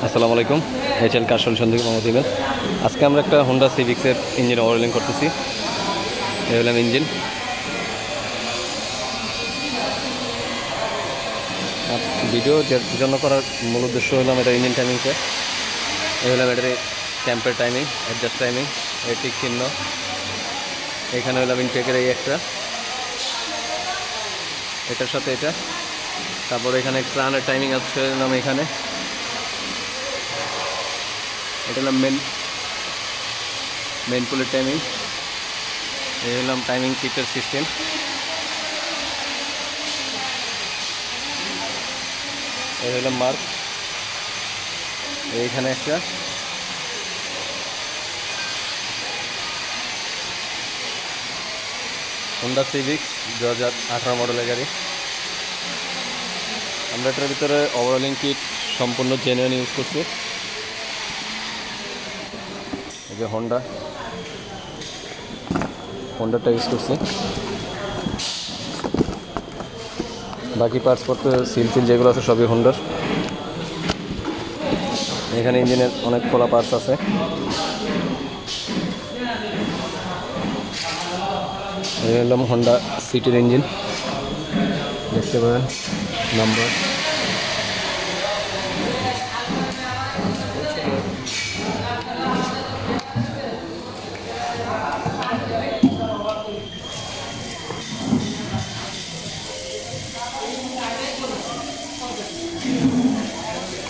আসসালামু আলাইকুম। এইচএল কার সলিউশন থেকে মোহাম্মদ ইমেল। আজকে আমরা একটা হোন্ডা সিভিক্সের ইঞ্জিন ওভারহলিং করতেছি। এই হলাম ইঞ্জিন। ভিডিও জন্য করার মূল উদ্দেশ্য হলাম এটা ইঞ্জিন টাইমিংকে। এই হলাম এটার ক্যাম্পের টাইমিং, অ্যাডজাস্ট টাইমিং, এই টিক চিহ্ন। এখানে হলাম ইনটেকের এই একটা, এটার সাথে এটা। তারপর এখানে ক্রানের টাইমিং আছে হলাম এখানে। এটা হলাম মেন পুলের টাইমিং। এই হলাম টাইমিং কিটের সিস্টেম। এই হলাম মার্ক। এইখানে একটা, হোন্ডা সিভিক্স 2018 মডেলের গাড়ি। আমরা এটার ভিতরে ওভারহলিং কিট সম্পূর্ণ জেনুইন ইউজ করছি। এই যে হোন্ডাটা ইউজ করছি। বাকি পার্টসপত্র সিল যেগুলো আছে সবই হোন্ডার। এখানে ইঞ্জিনের অনেক খোলা পার্টস আছে। এই হলাম হোন্ডা সিটির ইঞ্জিন, দেখতে পারেন নাম্বার।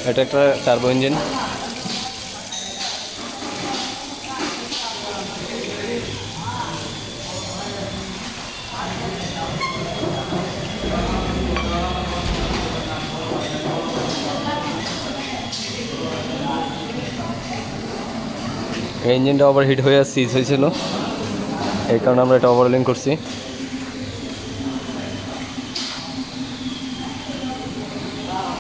এটা একটা টার্বো ইঞ্জিন। এই ইঞ্জিনটা ওভারহিট হয়ে সিজ হয়েছিল, এই কারণে আমরা এটা ওভারহলিং করছি।